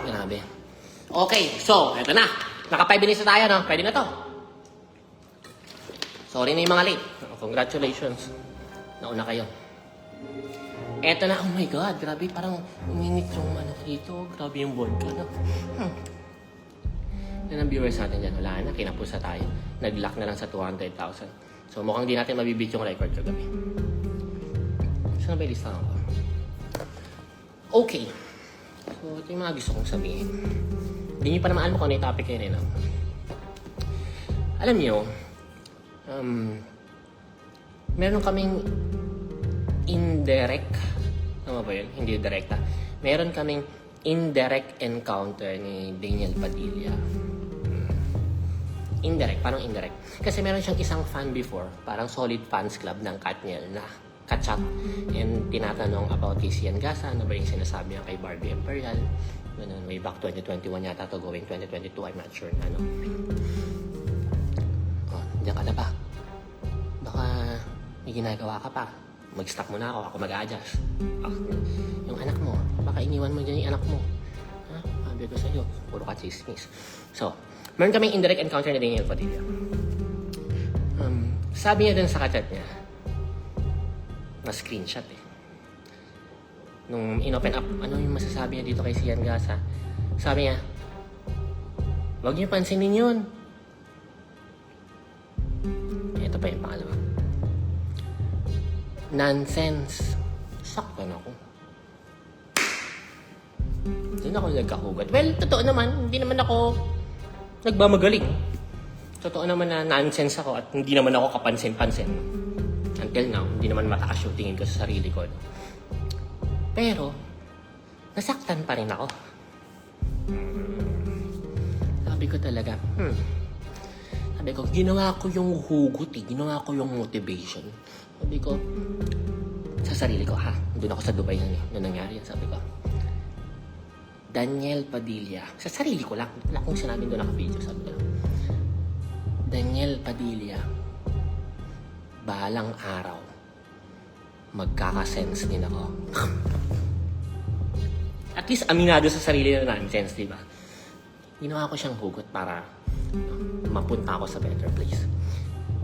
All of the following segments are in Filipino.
Grabe. Okay, so, eto na. Naka 5 minutes na tayo, no? Pwede na to. Sorry na yung mga late. Congratulations. Nauna kayo. Eto na, oh my God, grabe, parang uminit yung ano dito. Grabe yung vodka, no? Yan ang viewers natin dyan. Wala na, kinapusa tayo. Nag-lock na lang sa 200,000. So, mukhang di natin mabibit yung record kagabi. Saan ba yung listahan ko? Okay. So, ito yung mga gusto kong sabihin. Hindi nyo pa naman alam kung ano yung topic yun, no? Alam nyo, meron kaming indirect, tama ba yun? Hindi direkta. Meron kaming indirect encounter ni Daniel Padilla. Indirect, parang indirect. Kasi meron siyang isang fan before, parang solid fans club ng Katniel na kachat and tinatanong about kay Sian Gasa, ano ba yung sinasabi niya kay Barbie Imperial. Ganun, way back 2021 yata to, going 2022, I'm not sure na, ano. Oh, diyan ka na ba? Baka may ginagawa ka pa. Mag-stop muna ako mag-a-adjust. Yung anak mo, baka iniwan mo dyan yung anak mo. Ha? Sabi ko sa'yo, puro ka chismis. So, meron kaming indirect encounter ni Daniel Padilla. Sabi niya dun sa kachat niya, na screenshot eh. Nung in-open up, ano yung masasabi niya dito kay Sian Gasa? Sabi niya, huwag niyo pansinin yun. Ito pa yung pangalawa. Nonsense. Saktan ako. Doon ako nagkahugot. Well, totoo naman, hindi naman ako nagmamagaling. Totoo naman na nonsense ako at hindi naman ako kapansin-pansin. Until now, hindi naman matakas yung tingin ko sa sarili ko. No? Pero, nasaktan pa rin ako. Sabi ko talaga, sabi ko, ginawa ko yung hugot eh. Ginawa ko yung motivation. Sabi ko, sa sarili ko ha, doon ako sa Dubai nung nangyari yan. Sabi ko, Daniel Padilla, sa sarili ko lang, wala akong sinabi doon naka-video, sabi ko lang, Daniel Padilla, balang araw, magkakasense din ako. At least aminado sa sarili na nonsense, di ba? Ginawa ko siyang hugot para mapunta ako sa better place.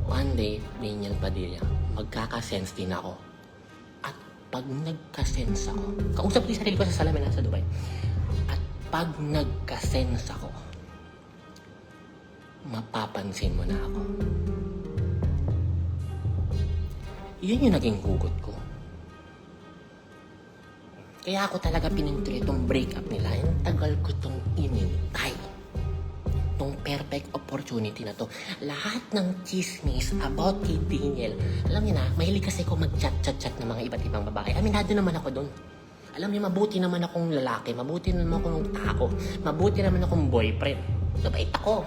One day, Daniel Padilla, magkakasense din ako. At pag nagkasense ako, kausap ko yung sarili ko sa salamin nasa Dubai. At pag nagkasense ako, mapapansin mo na ako. Yun yung naging hugot ko. Kaya ako talaga pinintuloy itong breakup nila. Ang tagal ko itong inintay. Itong perfect opportunity na to. Lahat ng chismis about kay Daniel. Alam niyo na, mahilig kasi ako mag-chat-chat-chat ng mga iba't ibang babae. Aminado naman ako doon. Alam niyo, mabuti naman akong lalaki. Mabuti naman akong tako. Mabuti naman akong boyfriend. Nabait ako.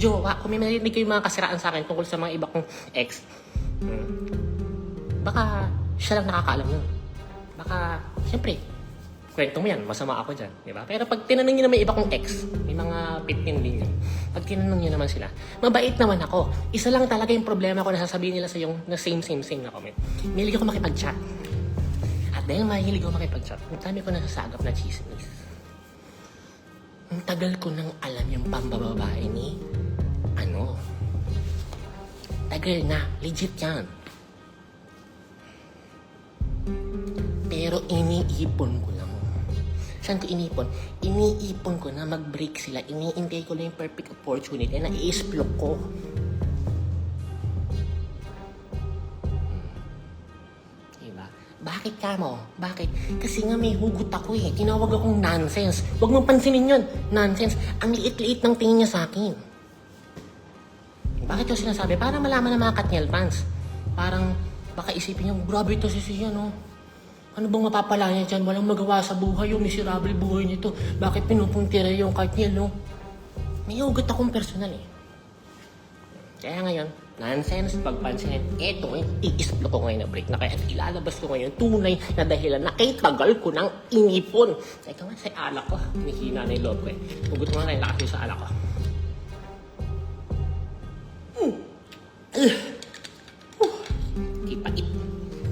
Jowa. Kung may narinig kayo mga kasiraan sa akin tungkol sa mga iba kong ex, baka siya lang nakakaalam nun. Baka, siyempre, kwento mo yan, masama ako dyan, di ba? Pero pag tinanong nyo na may iba kong ex, may mga 15 din yun. Pag tinanong nyo naman sila, mabait naman ako. Isa lang talaga yung problema ko na sasabihin nila sa yung na same na comment. Mahilig ako makipag-chat. At dahil mahilig ako makipag-chat, ang dami ko nasasagap na chismis. Ang tagal ko nang alam yung pambababae ni, tagal na, legit yan. Pero iniipon ko lang. Saan ko iniipon? Iniipon ko na mag-break sila. Iniintay ko lang yung perfect opportunity na i-explore ko. Diba? Bakit ka mo? Bakit? Kasi nga may hugot ako eh. Tinawag akong nonsense. Huwag mong pansinin yun. Nonsense. Ang liit-liit ng tingin niya sa akin. Bakit yung sinasabi? Para malaman ng mga Katniel fans. Parang baka isipin niyo, grabe ito si Sian, no? Ano bang mapapala niya dyan? Walang magawa sa buhay yung miserable buhay nito. Bakit pinupuntira yung Katniel, no? May hugot akong personal eh. Kaya ngayon, nonsense, pagpansinin, eto i-explore ko ngayon na break na kaya ilalabas ko ngayon tunay na dahilan na kay tagal ko ng inipon. Teka nga, sa alak ko, nihina na yung loob ko eh. Hugot mo nga na yung lakas sa alak ko. Kipait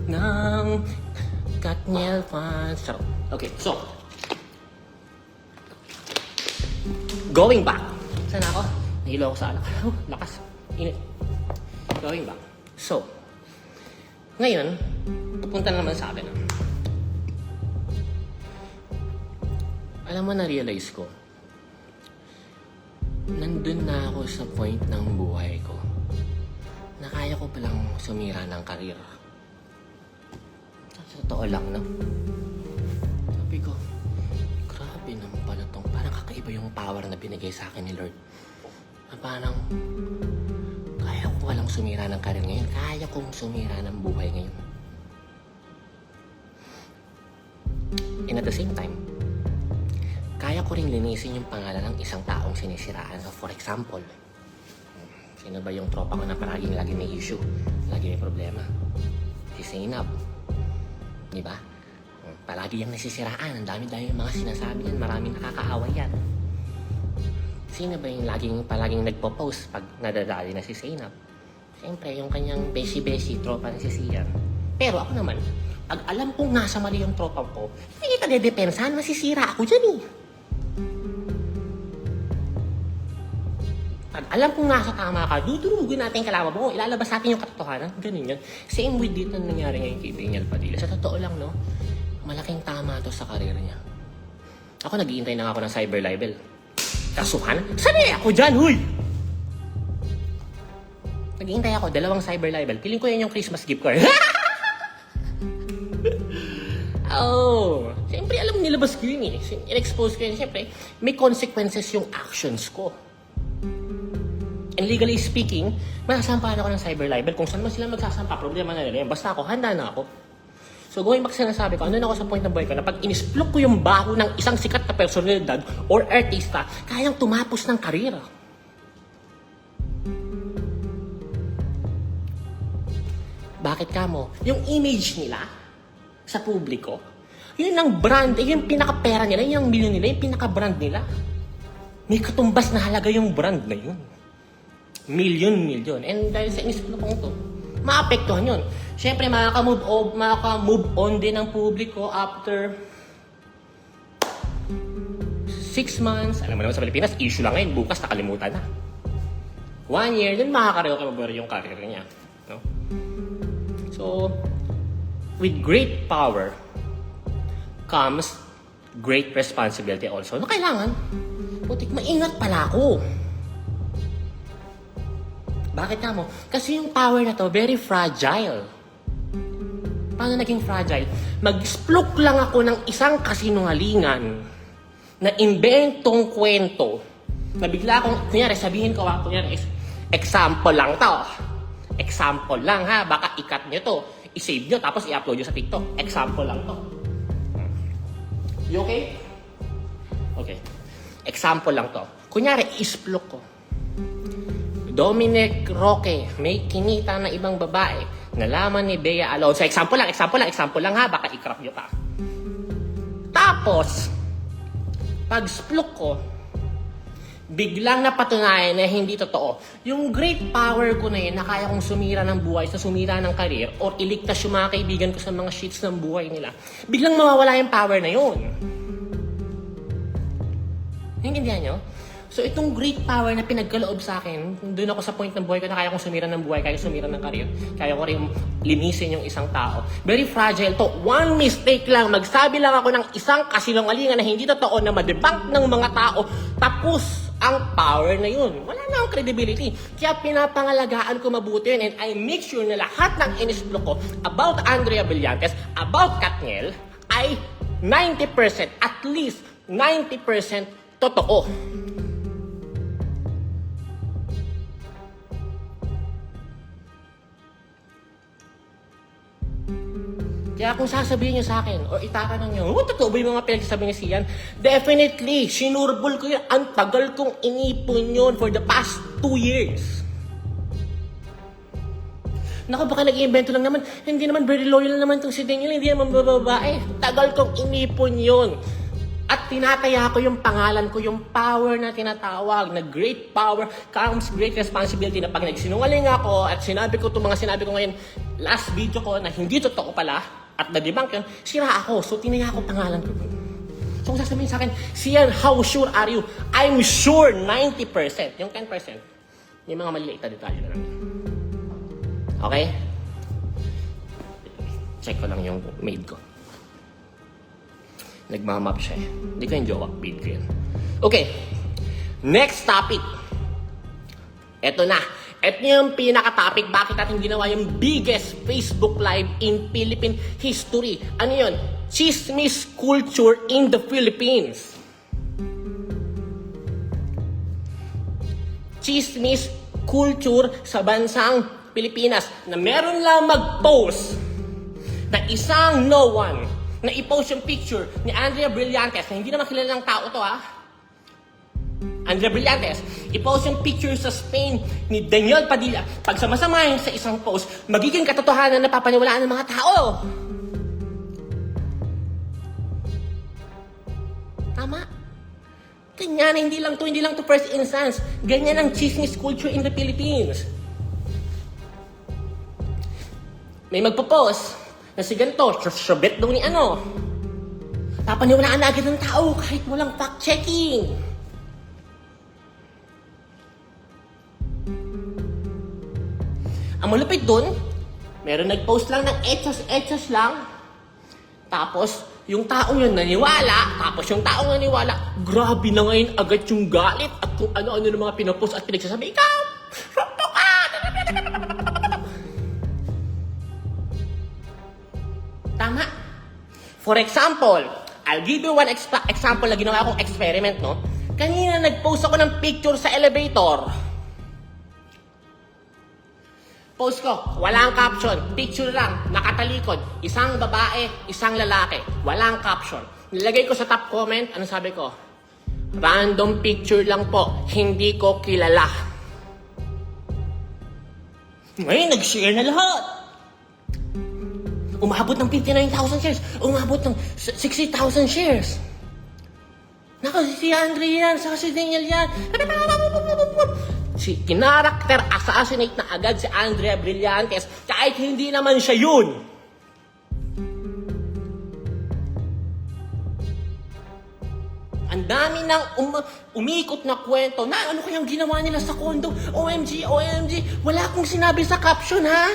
ng Katniel fans. Okay, so Going back. Saan ako? Nahilo ako sa alak. Lakas. Init. Going back. So, ngayon, pupunta na naman sa akin. Alam mo, na-realize ko, nandun na ako sa point ng buhay ko na kaya ko palang sumira ng karir. Sa totoo lang, no? Sabi ko, grabe naman pala tong, parang kakaiba yung power na binigay sa akin ni Lord. Na parang, kaya ko palang sumira ng karir ngayon. Kaya kong sumira ng buhay ngayon. And at the same time, kaya ko rin linisin yung pangalan ng isang taong sinisiraan. So, for example, sino ba yung tropa ko na palaging lagi may issue? Lagi may problema? Si Zainab. Di ba? Palagi yung nasisiraan. Ang dami-dami yung mga sinasabi yan. Maraming nakakaaway yan. Sino ba yung palaging nagpo-post pag nadadali na si Zainab? Siyempre, yung kanyang beshi-beshi tropa na si Sian. Pero ako naman, pag alam kong nasa mali yung tropa ko, hindi kita dedepensahan, masisira ako dyan eh. Pag alam kong nasa tama ka, dudurugin natin yung kalaban mo, ilalabas natin yung katotohanan. Ganun yun. Same with dito na nangyari ngayon kay Daniel Padilla. Sa totoo lang, no? Malaking tama to sa karir niya. Ako, nag-iintay na ako ng cyber libel. Kasuhan? Sanay ako dyan, huy! Nag-iintay ako, 2 cyber libel. Piling ko yan yung Christmas gift ko. Oh, siyempre alam nilabas ko yun eh. In-expose ko yun. Siyempre, may consequences yung actions ko. And legally speaking, masasampahan ako ng cyber libel. Kung saan man sila magsasampa, problema na nila yan. Basta ako, handa na ako. So going back sa sinasabi ko, ano na ako sa point ng buhay ko na pag inisplok ko yung baho ng isang sikat na personalidad or artista, kayang tumapos ng karera. Bakit ka mo? Yung image nila sa publiko, yun ang brand, yung pinaka-pera nila, yung milyon nila, yung pinaka-brand nila. May katumbas na halaga yung brand na yun. Milyon. And dahil sa inisplok ko to, maapektuhan yun. Siyempre, makaka-move on din ang publiko after 6 months. Alam mo naman sa Pilipinas, issue lang ngayon. Bukas, nakalimutan na. 1 year, dun makaka-recover yung career niya. No? So, with great power comes great responsibility also. No, kailangan, putik, maingat pala ako. Bakit nga mo? Kasi yung power na to, very fragile. Paano naging fragile? Mag-splok lang ako ng isang kasinungalingan na inventong kwento na bigla akong, kunyari, sabihin ko, kunyari, example lang to. Example lang ha, baka i-cut nyo to. I-save nyo, tapos i-upload nyo sa TikTok. Example lang to. You okay? Okay. Example lang to. Kunyari, i-splok ko. Dominic Roque, may kinita na ibang babae. Nalaman ni Bea Alonso. Example lang ha, baka i-crop nyo pa. Tapos, pag splok ko, biglang napatunayan na hindi totoo. Yung great power ko na yun, na kaya kong sumira ng buhay, sa sumira ng career, or iligtas yung mga kaibigan ko sa mga shits ng buhay nila, biglang mawawala yung power na yun. Naiintindihan nyo? So, itong great power na pinagkaloob sa akin, doon ako sa point ng buhay ko na kaya kong sumira ng buhay, kaya sumira ng career, kaya ko rin linisin yung isang tao. Very fragile to. One mistake lang, magsabi lang ako ng isang kasinungalingan na hindi totoo na madebunk ng mga tao, tapos ang power na yun. Wala na akong credibility. Kaya pinapangalagaan ko mabuti yun, and I make sure na lahat ng inisblok ko about Andrea Brillantes, about Katniel, ay 90%, at least 90% totoo. Kaya kung sasabihin niyo sa akin, o itatanong niyo, totoo ba yung mga pinagsasabi ni Sian? Definitely, sinurbol ko yun. Ang tagal kong inipon yun for the past 2 years. Naku, baka nag-iimbento lang naman. Hindi naman very loyal naman itong si Daniel, hindi naman babae. Tagal kong inipon yun. At tinataya ko yung pangalan ko, yung power na tinatawag, na great power comes great responsibility, na pag nagsinungaling ako at sinabi ko itong mga sinabi ko ngayon, last video ko na hindi totoo pala, at na-debunk yun, sira ako. So, tinaya ko pangalan ko. So, So kung sasabihin sa akin, Sian, how sure are you? I'm sure 90%. Yung 10%, yung mga maliliit na detalye na lang. Okay? Check ko lang yung maid ko. Nagmamap siya eh. Hindi ko yung jowa, maid ko yun. Okay. Next topic. Eto na. Ito yung pinaka-topic. Bakit natin ginawa yung biggest Facebook Live in Philippine history? Ano yun? Chismis culture in the Philippines. Chismis culture sa bansang Pilipinas. Na meron lang mag-post na isang no one na i-post yung picture ni Andrea Brillantes na hindi naman kilalang tao to Andrea Brillantes, i-post yung picture sa Spain ni Daniel Padilla. Pag samasamahin sa isang post, magiging katotohanan na papaniwalaan ng mga tao. Tama? Ganyan, hindi lang to first instance. Ganyan ang chismis culture in the Philippines. May magpo-post na si ganito, syabet daw ni ano. Papaniwalaan na agad ng tao kahit walang fact-checking. Ang malupit dun, meron nag-post lang ng etchos lang. Tapos, yung taong yun naniwala. Tapos yung taong naniwala, grabe na ngayon agad yung galit. At kung ano-ano ng mga pinopost at pinagsasabi, ikaw! Rokto ka! Tama. For example, I'll give you one example na ginawa akong experiment, no? Kanina nag-post ako ng picture sa elevator. Post ko, walang caption, picture lang, nakatalikod, isang babae, isang lalaki, walang caption. Nilagay ko sa top comment, ano sabi ko? Random picture lang po, hindi ko kilala. Ngayon, nag-share na lahat. Umabot ng 59,000 shares, umabot ng 60,000 shares. Naku, si Andrea yan, saka si Daniel yan. Kinarakter assassinate na agad si Andrea Brillantes kahit hindi naman siya yun. Ang dami ng umikot na kwento na ano kayang ginawa nila sa condo. OMG, OMG. Wala akong sinabi sa caption, ha?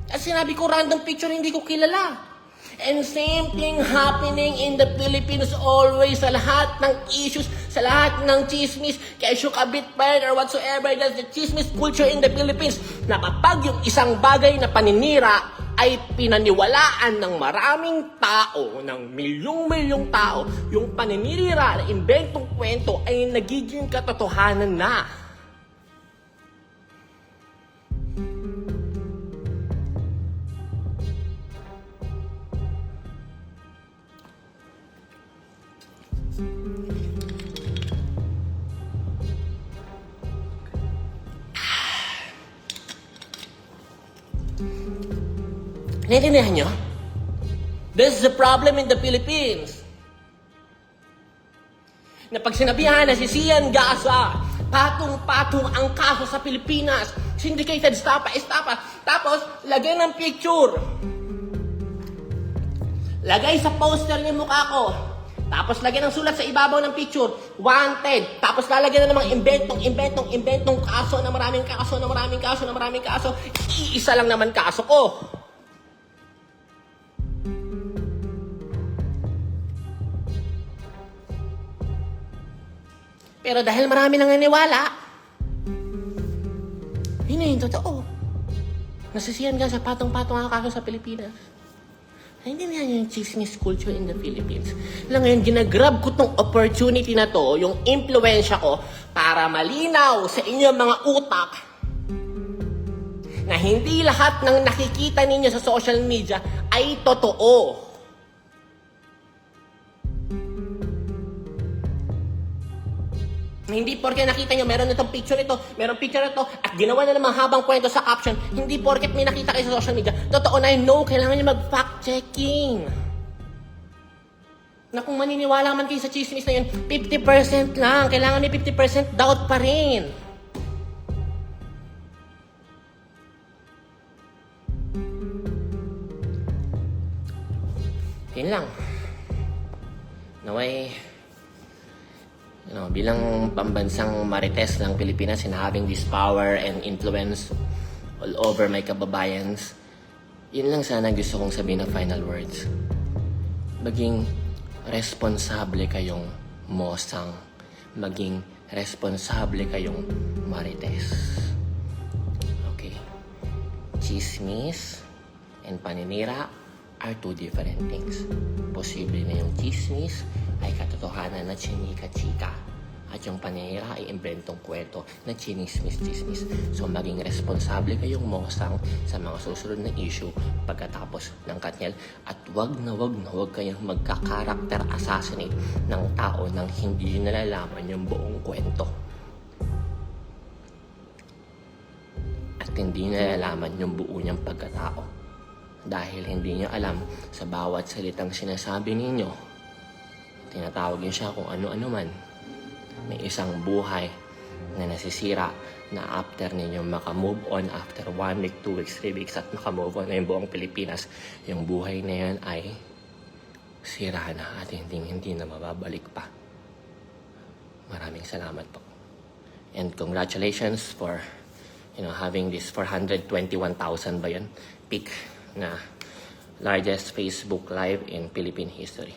At sinabi ko random picture, hindi ko kilala. And same thing happening in the Philippines always sa lahat ng issues, sa lahat ng chismis, kaya shook a bit bad or whatsoever, that's the chismis culture in the Philippines, na kapag yung isang bagay na paninira ay pinaniwalaan ng maraming tao, ng milyong-milyong tao, yung paninira na imbentong kwento ay nagiging katotohanan na. Naintindihan nyo? This is the problem in the Philippines. Na pag sinabihan na si Sian Gasa, patong-patong ang kaso sa Pilipinas, syndicated estafa. Tapos, lagay ng picture. Lagay sa poster niya mukha ko. Tapos, lagay ng sulat sa ibabaw ng picture, wanted. Tapos, lalagyan na namang inventong kaso na maraming kaso. Iisa lang naman kaso ko. Pero dahil marami nang naniwala, yun na yung totoo. Nasisiyan ka sa patong-patong ang kaso sa Pilipinas. Hindi na yung chismis culture in the Philippines. Lang ngayon, ginagrab ko tong opportunity na to, yung influensya ko, para malinaw sa inyong mga utak na hindi lahat ng nakikita ninyo sa social media ay totoo. Hindi porke nakita nyo, meron itong picture ito, meron picture ito, at ginawa na namang habang kwento sa caption, hindi porket may nakita kayo sa social media, totoo na yun, no, kailangan nyo mag-fact-checking. Na kung maniniwala man kayo sa chismis na yun, 50% lang, kailangan may 50% doubt pa rin. Yun lang. Naway, bilang pambansang marites ng Pilipinas and having this power and influence all over my kababayans, yun lang sana gusto kong sabihin na final words. Maging responsable kayong mosang. Maging responsable kayong marites. Okay? Chismis and paninira are two different things. Posible na yung chismis ay katotohanan na chinika-chika. At yung paninira ay imbentong kwento na chinismis-chismis. So maging responsable kayong mosang sa mga susunod na issue pagkatapos ng Katniel. At wag kayong magka-character assassinate ng tao nang hindi nalalaman yung buong kwento. At hindi nalalaman yung buo niyang pagkatao. Dahil hindi niyo alam sa bawat salitang sinasabi ninyo, tinatawag niyo siya kung ano-ano man. May isang buhay na nasisira na after ninyo makamove on after 1 week, 2 weeks, 3 weeks at makamove on na yung buong Pilipinas, yung buhay na yun ay sira na at hindi na mababalik pa. Maraming salamat po. And congratulations for having this 421,000 ba yun? Peak na largest Facebook Live in Philippine history.